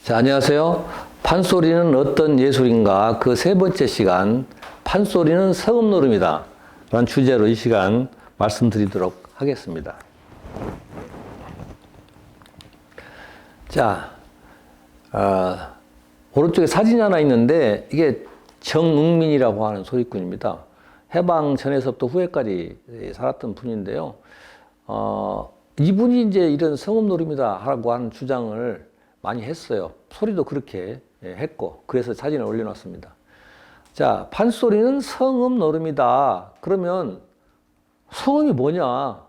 자, 안녕하세요. 판소리는 어떤 예술인가? 그 세 번째 시간, 판소리는 성음노름이다 라는 주제로 이 시간 말씀드리도록 하겠습니다. 자, 오른쪽에 사진이 하나 있는데 이게 정응민이라고 하는 소리꾼입니다. 해방 전에서부터 후에까지 살았던 분인데요. 이분이 이제 이런 성음노름이다라고 하는 주장을 많이 했어요. 소리도 그렇게 했고, 그래서 사진을 올려놨습니다. 자, 판소리는 성음 노름이다. 그러면 성음이 뭐냐?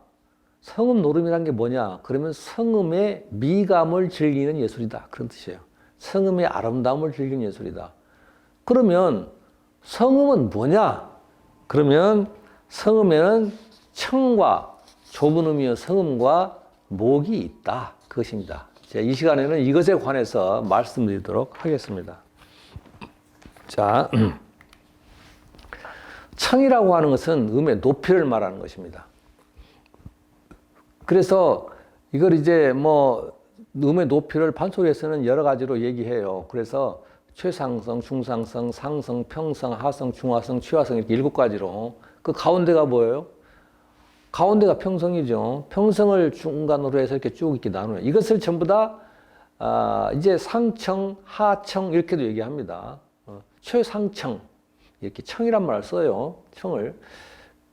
성음 노름이란 게 뭐냐? 그러면 성음의 미감을 즐기는 예술이다. 그런 뜻이에요. 성음의 아름다움을 즐기는 예술이다. 그러면 성음은 뭐냐? 그러면 성음에는 청과 좁은 음이여 성음과 목이 있다. 그것입니다. 이 시간에는 이것에 관해서 말씀드리도록 하겠습니다. 자, 청이라고 하는 것은 음의 높이를 말하는 것입니다. 그래서 이걸 이제 음의 높이를 판소리에서는 여러 가지로 얘기해요. 그래서 최상성, 중상성, 상성, 평성, 하성, 중하성, 최하성 이렇게 7가지로 그 가운데가 뭐예요? 가운데가 평성이죠. 평성을 중간으로 해서 이렇게 쭉 이렇게 나누어요. 이것을 전부 다, 이제 상청, 하청, 이렇게도 얘기합니다. 최상청. 이렇게 청이란 말을 써요. 청을.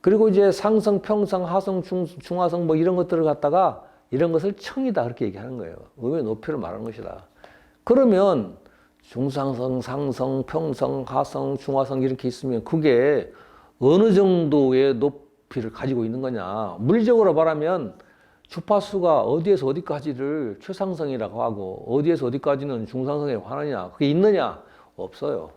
그리고 이제 상성, 평성, 하성, 중하성 이런 것들을 갖다가 이런 것을 청이다. 그렇게 얘기하는 거예요. 음의 높이를 말하는 것이다. 그러면 중상성, 상성, 평성, 하성, 중하성 이렇게 있으면 그게 어느 정도의 높이를 가지고 있는 거냐. 물리적으로 말하면 주파수가 어디에서 어디까지를 최상성이라고 하고 어디에서 어디까지는 중상성이라고 하느냐. 그게 있느냐? 없어요.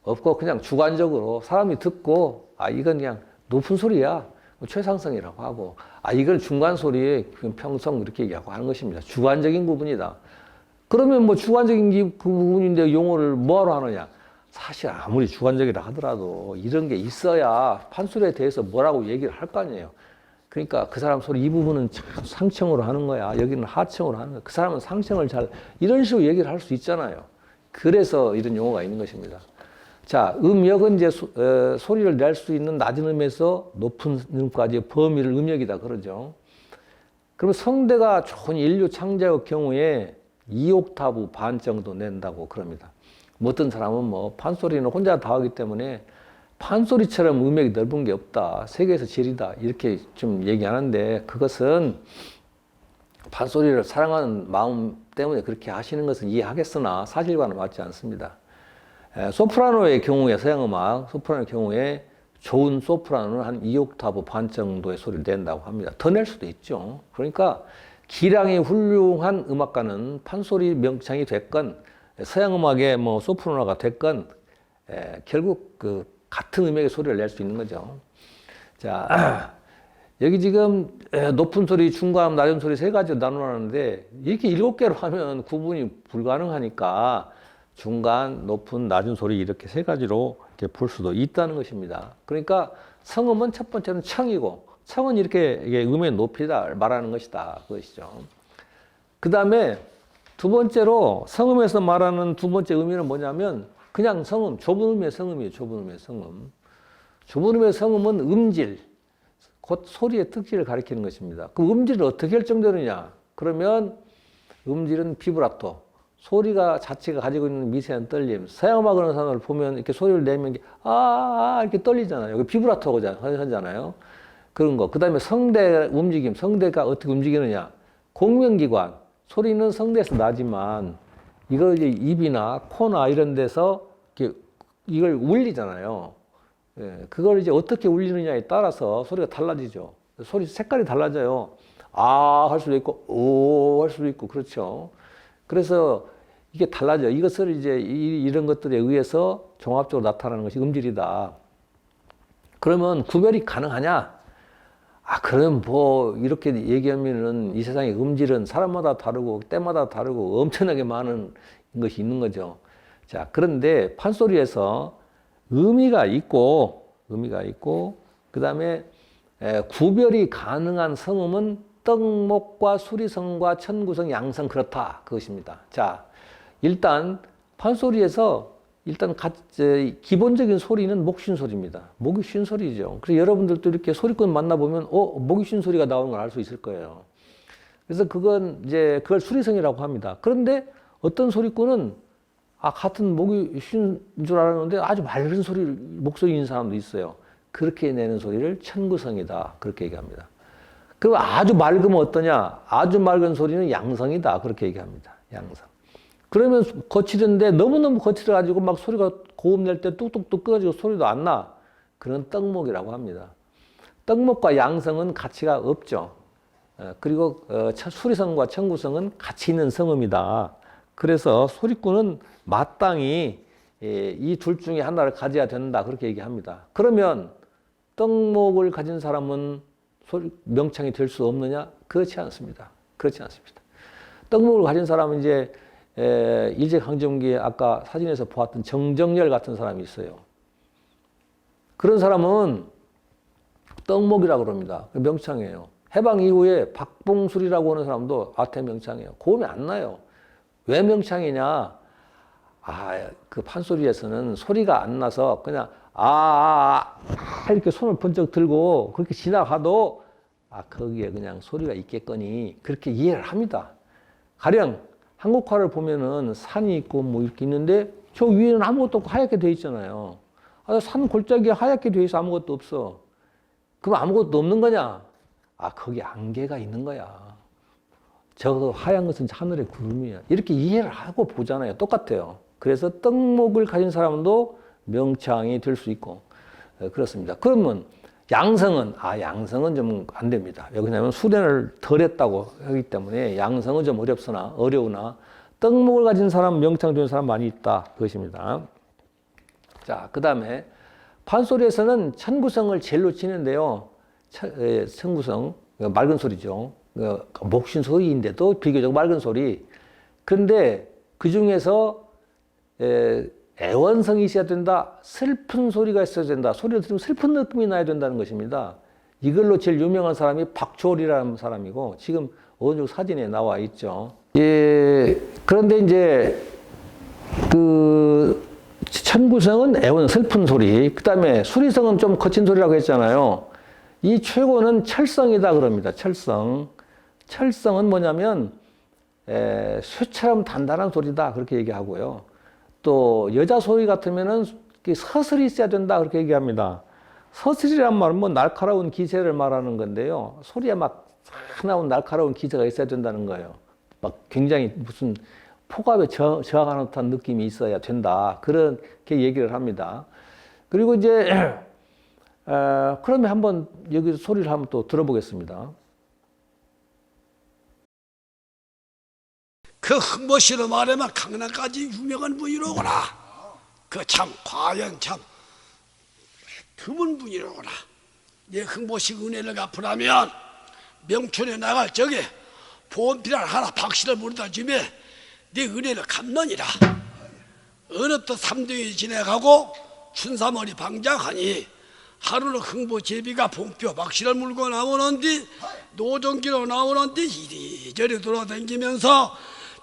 없고 그냥 주관적으로 사람이 듣고 이건 그냥 높은 소리야. 최상성이라고 하고 이건 중간 소리에 평성 이렇게 얘기하고 하는 것입니다. 주관적인 부분이다. 그러면 주관적인 그 부분인데 용어를 뭐하러 하느냐. 사실 아무리 주관적이라 하더라도 이런 게 있어야 판소리에 대해서 뭐라고 얘기를 할 거 아니에요. 그러니까 그 사람 소리 이 부분은 상청으로 하는 거야. 여기는 하청으로 하는 거야. 그 사람은 상청을 이런 식으로 얘기를 할 수 있잖아요. 그래서 이런 용어가 있는 것입니다. 자, 음역은 이제 소리를 낼 수 있는 낮은 음에서 높은 음까지 범위를 음역이다 그러죠. 그러면 성대가 좋은 인류 창자의 경우에 2옥타브 반 정도 낸다고 그럽니다. 어떤 사람은 판소리는 혼자 다 하기 때문에 판소리처럼 음역이 넓은 게 없다. 세계에서 제일이다. 이렇게 좀 얘기하는데 그것은 판소리를 사랑하는 마음 때문에 그렇게 하시는 것은 이해하겠으나 사실과는 맞지 않습니다. 소프라노의 경우에 서양음악, 소프라노의 경우에 좋은 소프라노는 한 2옥타브 반 정도의 소리를 낸다고 합니다. 더 낼 수도 있죠. 그러니까 기량이 훌륭한 음악가는 판소리 명창이 됐건 서양음악의 소프라노가 됐건 결국 그 같은 음역의 소리를 낼 수 있는 거죠. 자, 여기 지금 높은 소리, 중간, 낮은 소리 3가지로 나누었는데 이렇게 7개로 하면 구분이 불가능하니까 중간, 높은, 낮은 소리 이렇게 3가지로 이렇게 볼 수도 있다는 것입니다. 그러니까 성음은 첫 번째는 청이고 청은 이렇게 음의 높이다 말하는 것이다. 그것이죠. 그 다음에 두 번째로 성음에서 말하는 두 번째 의미는 뭐냐면 그냥 성음, 좁은 음의 성음이에요. 좁은 음의 성음. 좁은 음의 성음은 음질, 곧 소리의 특질을 가리키는 것입니다. 그 음질을 어떻게 결정되느냐? 그러면 음질은 비브라토. 소리가 자체가 가지고 있는 미세한 떨림. 서양음악 하는 사람을 보면 이렇게 소리를 내면 이렇게 떨리잖아요. 비브라토 하잖아요. 그런 거. 그 다음에 성대 움직임. 성대가 어떻게 움직이느냐. 공명기관. 소리는 성대에서 나지만 이걸 이제 입이나 코나 이런 데서 이걸 울리잖아요. 그걸 이제 어떻게 울리느냐에 따라서 소리가 달라지죠. 소리 색깔이 달라져요. 할 수도 있고, 오 할 수도 있고, 그렇죠. 그래서 이게 달라져요. 이것을 이제 이런 것들에 의해서 종합적으로 나타나는 것이 음질이다. 그러면 구별이 가능하냐? 그럼 이렇게 얘기하면은 이 세상의 음질은 사람마다 다르고, 때마다 다르고, 엄청나게 많은 것이 있는 거죠. 자, 그런데 판소리에서 의미가 있고, 그 다음에 구별이 가능한 성음은 떡목과 수리성과 천구성, 양성 그렇다. 그것입니다. 자, 일단 판소리에서 일단 기본적인 소리는 목 쉰 소리입니다. 목이 쉰 소리죠. 그래서 여러분들도 이렇게 소리꾼 만나보면 목이 쉰 소리가 나오는 걸 알 수 있을 거예요. 그래서 그건 이제 그걸 수리성이라고 합니다. 그런데 어떤 소리꾼은 같은 목이 쉰 줄 알았는데 아주 맑은 목소리인 사람도 있어요. 그렇게 내는 소리를 천구성이다. 그렇게 얘기합니다. 그럼 아주 맑으면 어떠냐? 아주 맑은 소리는 양성이다. 그렇게 얘기합니다. 양성. 그러면 거칠은데 너무너무 거칠어가지고 막 소리가 고음 낼 때 뚝뚝뚝 끊어지고 소리도 안 나. 그런 떡목이라고 합니다. 떡목과 양성은 가치가 없죠. 그리고 수리성과 천구성은 가치 있는 성음이다. 그래서 소리꾼은 마땅히 이 둘 중에 하나를 가져야 된다. 그렇게 얘기합니다. 그러면 떡목을 가진 사람은 명창이 될 수 없느냐? 그렇지 않습니다. 그렇지 않습니다. 떡목을 가진 사람은 이제 일제강점기에 아까 사진에서 보았던 정정열 같은 사람이 있어요. 그런 사람은 떡목이라고 그럽니다. 명창이에요. 해방 이후에 박봉술이라고 하는 사람도 아태 명창이에요. 고음이 안 나요. 왜 명창이냐? 그 판소리에서는 소리가 안 나서 그냥 이렇게 손을 번쩍 들고 그렇게 지나가도 거기에 그냥 소리가 있겠거니 그렇게 이해를 합니다. 가령 한국화를 보면은 산이 있고 뭐 이렇게 있는데 저 위에는 아무것도 없고 하얗게 돼 있잖아요. 산 골짜기에 하얗게 돼 있어 아무것도 없어. 그럼 아무것도 없는 거냐? 거기 안개가 있는 거야. 저 하얀 것은 하늘의 구름이야. 이렇게 이해를 하고 보잖아요. 똑같아요. 그래서 떡목을 가진 사람도 명창이 될 수 있고 그렇습니다. 그러면 양성은 양성은 좀 안 됩니다. 왜냐하면 수련을 덜 했다고 하기 때문에 양성은 좀 어려우나 떡목을 가진 사람, 명창 되는 사람 많이 있다. 그것입니다. 자, 그 다음에 판소리에서는 천구성을 제일로 치는데요. 천구성, 맑은 소리죠. 목신 소리인데도 비교적 맑은 소리. 그런데 그 중에서 애원성이 있어야 된다. 슬픈 소리가 있어야 된다. 소리를 들으면 슬픈 느낌이 나야 된다는 것입니다. 이걸로 제일 유명한 사람이 박초월이라는 사람이고 지금 어느 사진에 나와 있죠. 그런데 이제 그 천구성은 애원 슬픈 소리. 그다음에 수리성은 좀 거친 소리라고 했잖아요. 이 최고는 철성이다 그럽니다. 철성. 철성은 뭐냐면 쇠처럼 단단한 소리다 그렇게 얘기하고요. 또 여자 소리 같으면은 서슬이 있어야 된다 그렇게 얘기합니다. 서슬이란 말은 뭐 날카로운 기세를 말하는 건데요. 소리에 막 나온 날카로운 기세가 있어야 된다는 거예요. 막 굉장히 무슨 폭압에 저항하는 듯한 느낌이 있어야 된다. 그렇게 얘기를 합니다. 그리고 이제 그러면 한번 여기서 소리를 한번 또 들어보겠습니다. 그 흥보씨로 말하면 강남까지 유명한 분이로구나. 그 참 과연 참 드문 분이로구나. 내 흥보씨 은혜를 갚으라면 명촌에 나갈 적에 보험비를 하나 박씨를 물다 주면 네 은혜를 갚느니라. 어느 또 삼등이 지나가고 춘삼월이 방장하니 하루는 흥보 제비가 봉표 박씨를 물고 나오는데 노정기로 나오는데 이리저리 돌아다니면서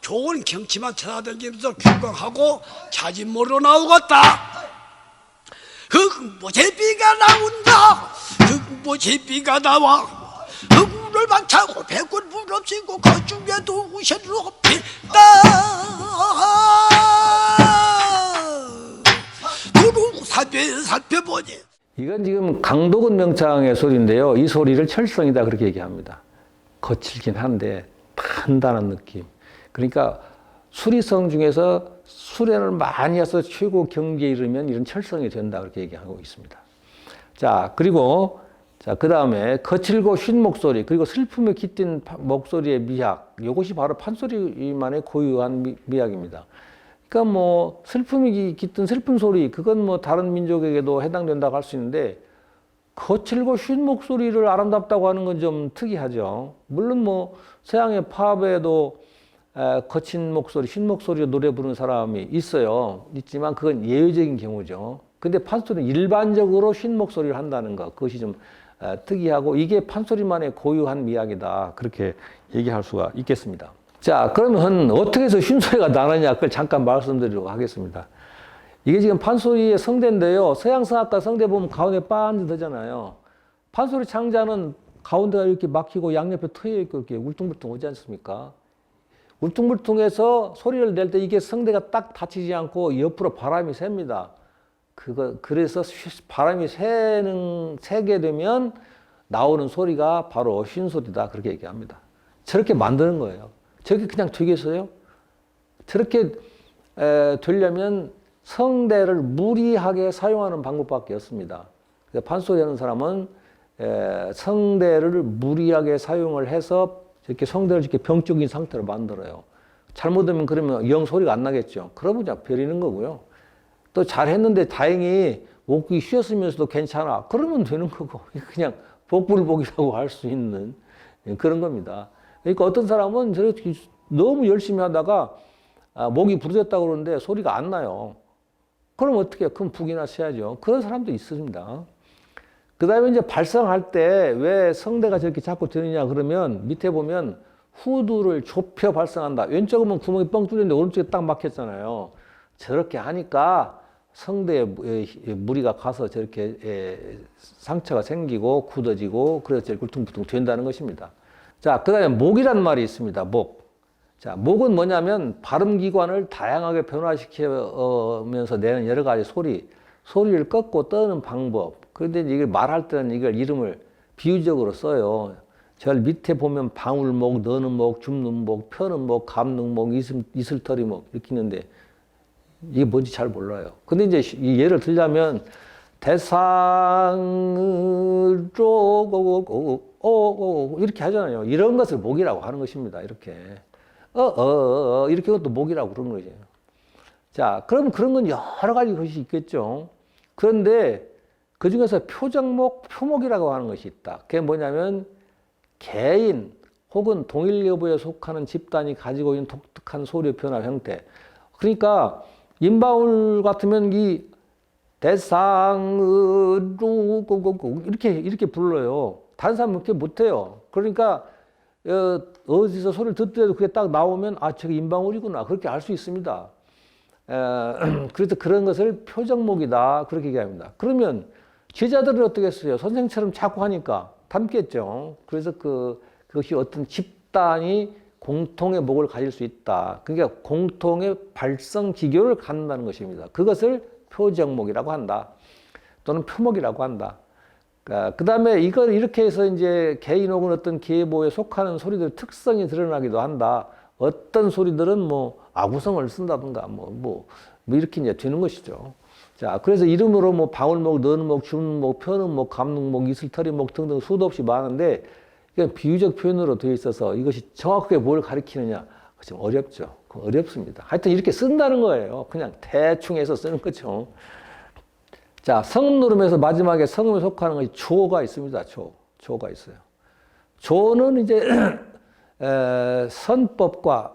좋은 경치만 찾아다니면서 귀광하고 자진모로 나오겠다. 흥보제비가 나온다. 흥보제비가 나와 흥을 만차고 백군 부럽시고 그 중에도 우셔를 높이다. 두루 살펴보니 이건 지금 강도근 명창의 소리인데요. 이 소리를 철성이다 그렇게 얘기합니다. 거칠긴 한데 단단한 느낌. 그러니까 수리성 중에서 수련을 많이 해서 최고 경지에 이르면 이런 철성이 된다 그렇게 얘기하고 있습니다. 자, 그리고 그 다음에 거칠고 쉰 목소리 그리고 슬픔에 깃든 목소리의 미학, 이것이 바로 판소리만의 고유한 미학입니다. 그러니까 뭐 슬픔이 깃든 슬픈 소리, 그건 뭐 다른 민족에게도 해당된다고 할 수 있는데 거칠고 쉰 목소리를 아름답다고 하는 건 좀 특이하죠. 물론 뭐 서양의 팝에도 거친 목소리, 쉰 목소리로 노래 부르는 사람이 있지만 그건 예외적인 경우죠. 근데 판소리는 일반적으로 쉰 목소리를 한다는 것, 그것이 좀 특이하고 이게 판소리만의 고유한 미학이다. 그렇게 얘기할 수가 있겠습니다. 자, 그러면 어떻게 해서 쉰소리가 나느냐, 그걸 잠깐 말씀드리도록 하겠습니다. 이게 지금 판소리의 성대인데요. 서양성악가 성대 보면 가운데 반듯하잖아요. 판소리 창자는 가운데가 이렇게 막히고 양옆에 트여 있고 이렇게 울퉁불퉁 오지 않습니까? 울퉁불퉁해서 소리를 낼 때 이게 성대가 딱 닫히지 않고 옆으로 바람이 셉니다. 그래서 바람이 새게 되면 나오는 소리가 바로 쉰소리다. 그렇게 얘기합니다. 저렇게 만드는 거예요. 저렇게 그냥 되겠어요? 저렇게 되려면 성대를 무리하게 사용하는 방법밖에 없습니다. 판소리 하는 사람은 성대를 무리하게 사용을 해서 이렇게 성대를 이렇게 병적인 상태로 만들어요. 잘못하면 그러면 영 소리가 안 나겠죠. 그러면 그냥 버리는 거고요. 또 잘했는데 다행히 목이 쉬었으면서도 괜찮아. 그러면 되는 거고. 그냥 복불복이라고 할 수 있는 그런 겁니다. 그러니까 어떤 사람은 저렇게 너무 열심히 하다가 목이 부러졌다고 그러는데 소리가 안 나요. 그럼 어떻게 해요? 그럼 북이나 쳐야죠. 그런 사람도 있습니다. 그 다음에 이제 발성할 때 왜 성대가 저렇게 자꾸 되느냐 그러면 밑에 보면 후두를 좁혀 발성한다. 왼쪽은 구멍이 뻥 뚫렸는데 오른쪽에 딱 막혔잖아요. 저렇게 하니까 성대에 무리가 가서 저렇게 상처가 생기고 굳어지고 그래서 저렇게 울퉁불퉁 된다는 것입니다. 자, 그 다음에 목이란 말이 있습니다. 목. 자, 목은 뭐냐면 발음기관을 다양하게 변화시키면서 내는 여러 가지 소리를 꺾고 떠는 방법. 그런데 이걸 말할 때는 이걸 이름을 비유적으로 써요. 저 밑에 보면 방울목, 너는 목, 줍는 목, 펴는 목, 감는 목, 이슬털이 목 이렇게 있는데 이게 뭔지 잘 몰라요. 근데 이제 예를 들자면 대상으로 이렇게 하잖아요. 이런 것을 목이라고 하는 것입니다. 이렇게 이렇게 것도 목이라고 그러는 거죠. 자, 그럼 그런 건 여러 가지 것이 있겠죠. 그런데 그 중에서 표정목, 표목이라고 하는 것이 있다. 그게 뭐냐면 개인 혹은 동일 여부에 속하는 집단이 가지고 있는 독특한 소리 변화 형태. 그러니까 임바울 같으면 이 대상으로 이렇게 불러요. 다른 사람은 그렇게 못해요. 그러니까 어디서 소리를 듣더라도 그게 딱 나오면 아 저게 임방울이구나 그렇게 알 수 있습니다. 그래서 그런 것을 표정목이다 그렇게 얘기합니다. 그러면 제자들은 어떻게 했어요? 선생처럼 자꾸 하니까 닮겠죠. 그래서 그것이 어떤 집단이 공통의 목을 가질 수 있다. 그러니까 공통의 발성 기교를 갖는다는 것입니다. 그것을 표정목이라고 한다. 또는 표목이라고 한다. 그 다음에 이걸 이렇게 해서 이제 개인 혹은 어떤 계보에 속하는 소리들 특성이 드러나기도 한다. 어떤 소리들은 뭐 아구성을 쓴다든가 뭐 이렇게 이제 되는 것이죠. 자, 그래서 이름으로 뭐 방울목, 너는목, 주는목, 펴는목, 감는목, 이슬터리목 등등 수도 없이 많은데 이건 비유적 표현으로 되어 있어서 이것이 정확하게 뭘 가리키느냐 좀 어렵죠. 어렵습니다. 하여튼 이렇게 쓴다는 거예요. 그냥 대충 해서 쓰는 거죠. 자, 성음 누름에서 마지막에 성음에 속하는 것이 조가 있습니다. 조가 있어요. 조는 이제 선법과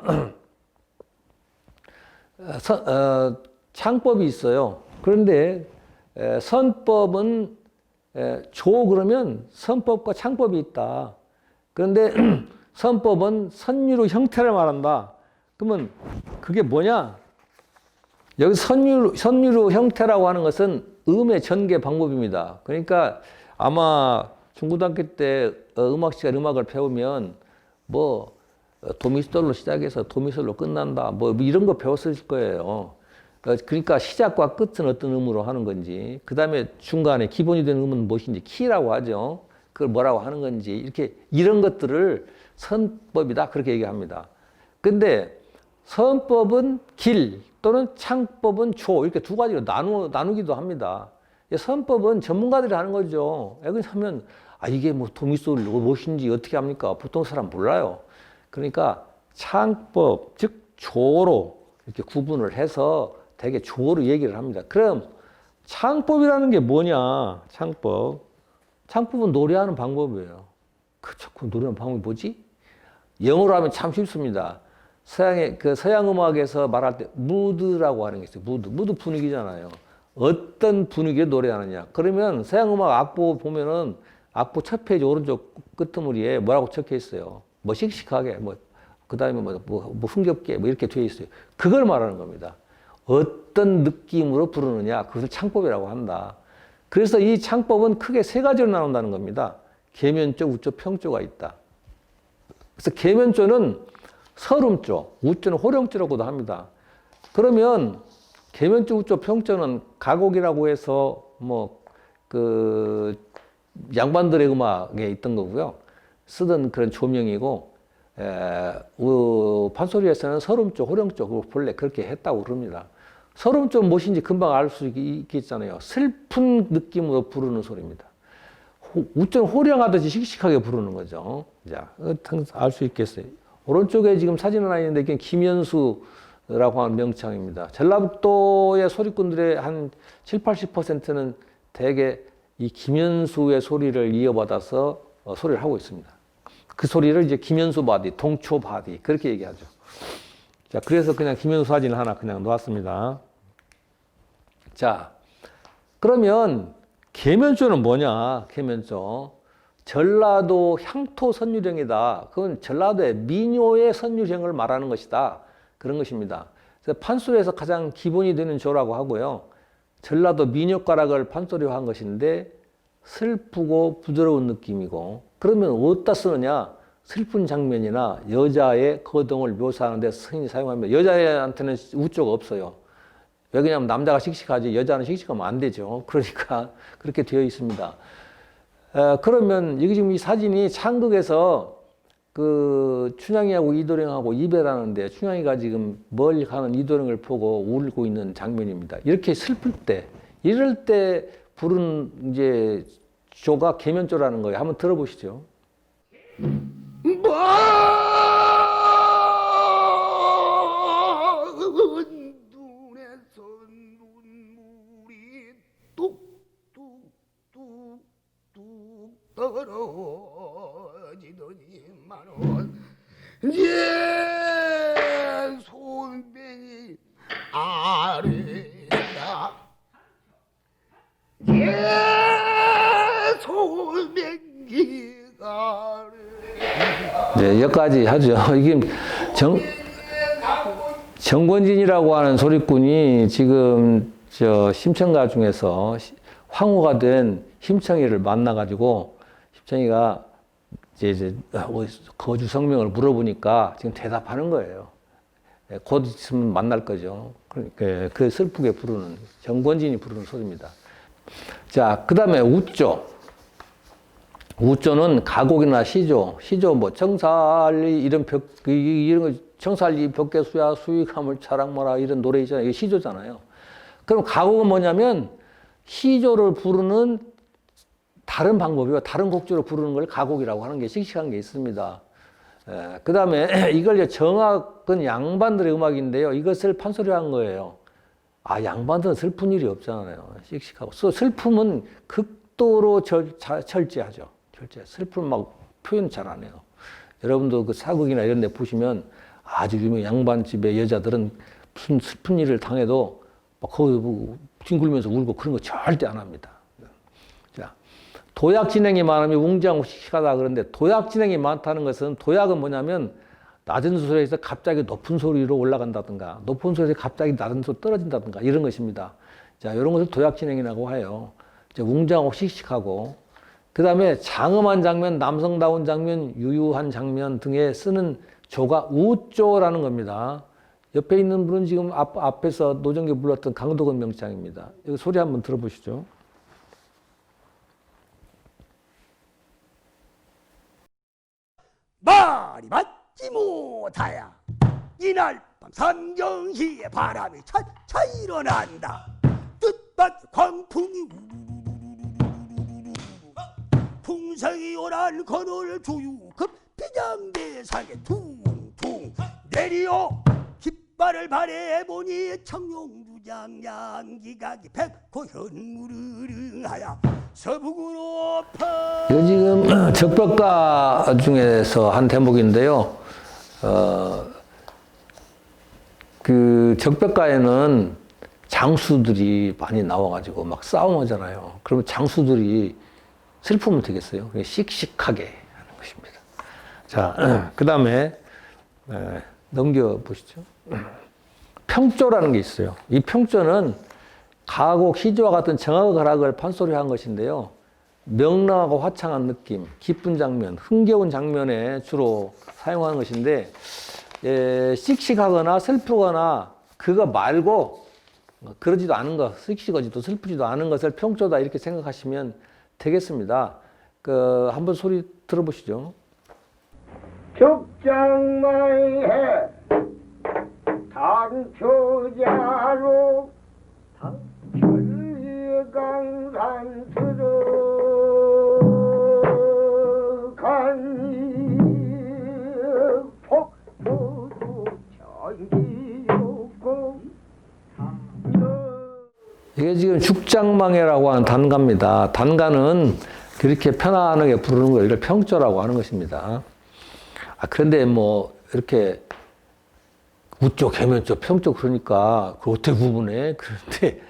창법이 있어요. 그런데 선법은 조 그러면 선법과 창법이 있다. 그런데 선법은 선율의 형태를 말한다. 그러면 그게 뭐냐? 여기 선율의 형태라고 하는 것은 음의 전개 방법입니다. 그러니까 아마 중고등학교 때 음악 시간 음악을 배우면 뭐 도미솔로 시작해서 도미솔로 끝난다. 뭐 이런 거 배웠을 거예요. 그러니까 시작과 끝은 어떤 음으로 하는 건지, 그 다음에 중간에 기본이 되는 음은 무엇인지 키라고 하죠. 그걸 뭐라고 하는 건지 이렇게 이런 것들을 선법이다 그렇게 얘기합니다. 근데 선법은 길 또는 창법은 조 이렇게 두 가지로 나누기도 합니다. 선법은 전문가들이 하는 거죠. 왜냐하면 이게 뭐 도미솔 무엇인지 어떻게 합니까? 보통 사람 몰라요. 그러니까 창법 즉 조로 이렇게 구분을 해서 되게 조로 얘기를 합니다. 그럼 창법이라는 게 뭐냐? 창법은 노래하는 방법이에요. 그 노래하는 방법이 뭐지? 영어로 하면 참 쉽습니다. 서양 음악에서 말할 때 무드라고 하는 게 있어요. 무드 분위기잖아요. 어떤 분위기에 노래하느냐. 그러면 서양 음악 악보 보면은 악보 첫 페이지 오른쪽 끄트머리에 뭐라고 적혀 있어요. 뭐 씩씩하게 뭐 그 다음에 뭐 흥겹게 뭐 이렇게 되어 있어요. 그걸 말하는 겁니다. 어떤 느낌으로 부르느냐, 그것을 창법이라고 한다. 그래서 이 창법은 크게 세 가지로 나눈다는 겁니다. 계면조, 우조, 평조가 있다. 그래서 계면조는 설음조, 우조는 호령조라고도 합니다. 그러면 계면조, 우조, 평조는 가곡이라고 해서 양반들의 음악에 있던 거고요. 쓰던 그런 조명이고, 판소리에서는 설음조, 호령조, 본래 그렇게 했다고 그럽니다. 설음조 무엇인지 금방 알 수 있겠잖아요. 슬픈 느낌으로 부르는 소리입니다. 우조는 호령하듯이 씩씩하게 부르는 거죠. 자, 알 수 있겠어요. 오른쪽에 지금 사진 하나 있는데 이게 김연수라고 하는 명창입니다. 전라북도의 소리꾼들의 한 7, 80%는 대개 이 김연수의 소리를 이어받아서 소리를 하고 있습니다. 그 소리를 이제 김연수 바디, 동초 바디 그렇게 얘기하죠. 자, 그래서 그냥 김연수 사진 하나 그냥 놓았습니다. 자, 그러면 계면조는 뭐냐? 계면조. 전라도 향토 선율형이다. 그건 전라도의 민요의 선율형을 말하는 것이다. 그런 것입니다. 그래서 판소리에서 가장 기본이 되는 조라고 하고요. 전라도 민요가락을 판소리화한 것인데 슬프고 부드러운 느낌이고, 그러면 어디다 쓰느냐? 슬픈 장면이나 여자의 거동을 묘사하는 데 흔히 사용합니다. 여자한테는 우조가 없어요. 왜 그러냐면 남자가 씩씩하지 여자는 씩씩하면 안 되죠. 그러니까 그렇게 되어 있습니다. 그러면 여기 지금 이 사진이 창극에서 그 춘향이하고 이도령하고 이별하는데 춘향이가 지금 멀리 가는 이도령을 보고 울고 있는 장면입니다. 이렇게 슬플 때, 이럴 때 부른 이제 조가 계면조라는 거예요. 한번 들어보시죠. 눈에서 눈물이 뚝뚝뚝뚝 떨어지더니만은 예 손뱅이 아래다 예 손뱅이가 네, 여기까지 하죠. 이게 정권진이라고 하는 소리꾼이 지금 심청가 중에서 황후가 된 심청이를 만나가지고 심청이가 이제 거주 성명을 물어보니까 지금 대답하는 거예요. 곧 있으면 만날 거죠. 그러니까 그 슬프게 부르는 정권진이 부르는 소리입니다. 자, 그 다음에 우조. 우조는 가곡이나 시조 뭐 청살리 이런 이런 거 청살리 벽계수야 수익함을 차랑마라 이런 노래 있잖아요. 이게 시조잖아요. 그럼 가곡은 뭐냐면 시조를 부르는 다른 방법이요. 다른 곡조로 부르는 걸 가곡이라고 하는 게 씩씩한 게 있습니다. 그 다음에 이걸 정악은 양반들의 음악인데요. 이것을 판소리한 거예요. 아, 양반들은 슬픈 일이 없잖아요. 씩씩하고. 슬픔은 극도로 철저하죠. 슬픔 막 표현 잘 안 해요. 여러분도 그 사극이나 이런 데 보시면 아주 유명 양반집의 여자들은 무슨 슬픈 일을 당해도 막 거기 뒹굴면서 울고 그런 거 절대 안 합니다. 자, 도약 진행이 많으면 웅장하고 씩씩하다 그러는데 도약 진행이 많다는 것은 도약은 뭐냐면 낮은 소리에서 갑자기 높은 소리로 올라간다든가 높은 소리에서 갑자기 낮은 소리 떨어진다든가 이런 것입니다. 자, 이런 것을 도약 진행이라고 해요. 이제 웅장하고 씩씩하고 그 다음에 장엄한 장면, 남성다운 장면, 유유한 장면 등에 쓰는 조가 우조라는 겁니다. 옆에 있는 분은 지금 앞에서 노정기 불렀던 강도건 명창입니다. 여기 소리 한번 들어보시죠. 말이 맞지 못하야 이날 밤 삼경시에 바람이 차차 일어난다 뜻밭 광풍이 풍성이 오란 건을 조유급 비장대상에 퉁퉁 내리어 깃발을 발해보니 청룡주장 양기각이 백호 현무르릉하야 서북으로 이거 지금 적벽가 중에서 한 대목인데요. 그 적벽가에는 장수들이 많이 나와가지고 막 싸움하잖아요. 그러면 장수들이 슬프면 되겠어요. 씩씩하게 하는 것입니다. 자, 그 다음에 넘겨보시죠. 평조라는 게 있어요. 이 평조는 가곡, 희조와 같은 정학을 판소리한 것인데요. 명랑하고 화창한 느낌, 기쁜 장면, 흥겨운 장면에 주로 사용하는 것인데, 씩씩하거나 슬프거나 그거 말고 그러지도 않은 것, 씩씩하지도 슬프지도 않은 것을 평조다 이렇게 생각하시면 되겠습니다. 한번 소리 들어보시죠. 죽장마이해 단표자로 천리강산 들어가니 폭포도 전기였고 이게 지금 죽장망해라고 하는 단가입니다. 단가는 그렇게 편안하게 부르는 거 이걸 평조라고 하는 것입니다. 그런데 뭐 이렇게 우쪽, 계면쪽, 평쪽 그러니까 그걸 어떻게 구분해? 그런데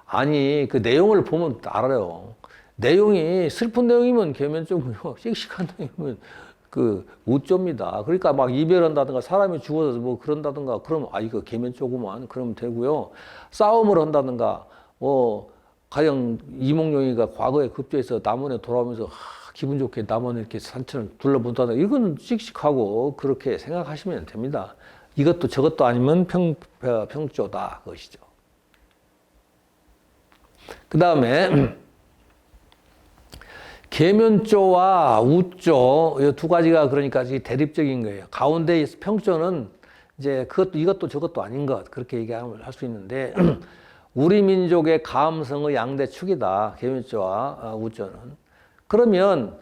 아니 그 내용을 보면 알아요. 내용이 슬픈 내용이면 계면쪽이고요, 씩씩한 내용이면 그 우조입니다. 그러니까 막 이별한다든가 사람이 죽어서 뭐 그런다든가 그럼 이거 계면쪽구만 그러면 되고요. 싸움을 한다든가 가령 이몽룡이가 과거에 급조해서 남원에 돌아오면서 기분 좋게 남원에 이렇게 산천을 둘러본다든가 이건 씩씩하고 그렇게 생각하시면 됩니다. 이것도 저것도 아니면 평조다 그것이죠. 그 다음에 계면조와 우조 이 두 가지가 그러니까 대립적인 거예요. 가운데 평조는 이제 이것도 저것도 아닌 것 그렇게 얘기할 수 있는데 우리 민족의 감성의 양대 축이다. 계면조와 우조는. 그러면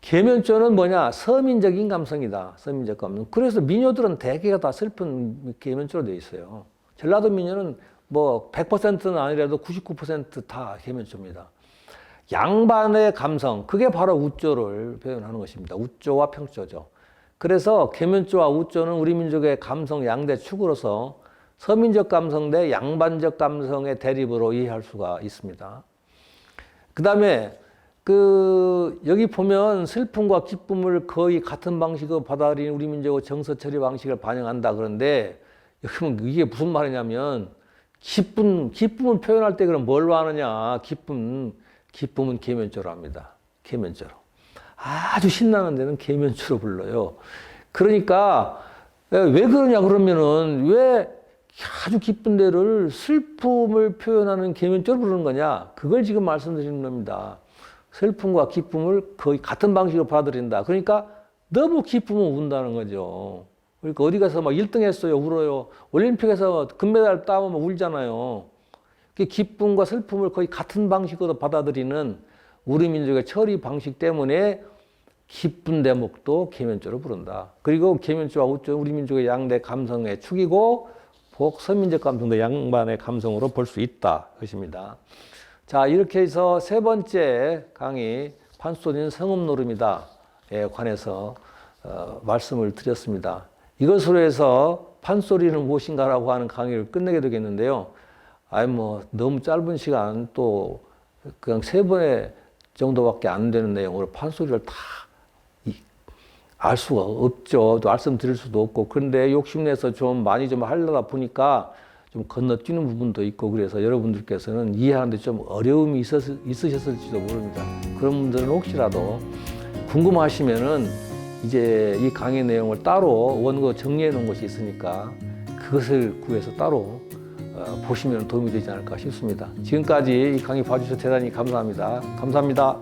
계면조는 뭐냐? 서민적인 감성이다. 서민적 감성. 그래서 민요들은 대개가 다 슬픈 계면조로 되어 있어요. 전라도 민요는 뭐 100%는 아니라도 99%다 계면조입니다. 양반의 감성, 그게 바로 우조를 표현하는 것입니다. 우조와 평조죠. 그래서 계면조와 우조는 우리 민족의 감성 양대 축으로서 서민적 감성 대 양반적 감성의 대립으로 이해할 수가 있습니다. 그 다음에 여기 보면 슬픔과 기쁨을 거의 같은 방식으로 받아들이는 우리 민족의 정서 처리 방식을 반영한다 그런데 여기 보면 이게 무슨 말이냐면 기쁨을 표현할 때 그럼 뭘로 하느냐? 기쁨은 계면조로 합니다. 계면조로. 아주 신나는 데는 계면조로 불러요. 그러니까 왜 그러냐 그러면은 왜 아주 기쁜 데를 슬픔을 표현하는 계면조로 부르는 거냐? 그걸 지금 말씀드리는 겁니다. 슬픔과 기쁨을 거의 같은 방식으로 받아들인다. 그러니까 너무 기쁘면 운다는 거죠. 그러니까 어디 가서 막 1등 했어요. 울어요. 올림픽에서 금메달 따면 울잖아요. 기쁨과 슬픔을 거의 같은 방식으로 받아들이는 우리 민족의 처리 방식 때문에 기쁜 대목도 계면조로 부른다. 그리고 계면조와 우조 우리 민족의 양대 감성의 축이고 서민적 감성도 양반의 감성으로 볼 수 있다. 것입니다. 자, 이렇게 해서 세 번째 강의 판소리는 성음노름이다에 관해서 말씀을 드렸습니다. 이것으로 해서 판소리는 무엇인가라고 하는 강의를 끝내게 되겠는데요. 너무 짧은 시간 또 그냥 세 번의 정도밖에 안 되는 내용으로 판소리를 다 알 수가 없죠. 또 말씀드릴 수도 없고. 그런데 욕심내서 좀 많이 좀 하려다 보니까 좀 건너뛰는 부분도 있고 그래서 여러분들께서는 이해하는데 좀 어려움이 있으셨을지도 모릅니다. 그런 분들은 혹시라도 궁금하시면은 이제 이 강의 내용을 따로 원고 정리해 놓은 것이 있으니까 그것을 구해서 따로 보시면 도움이 되지 않을까 싶습니다. 지금까지 이 강의 봐주셔서 대단히 감사합니다. 감사합니다.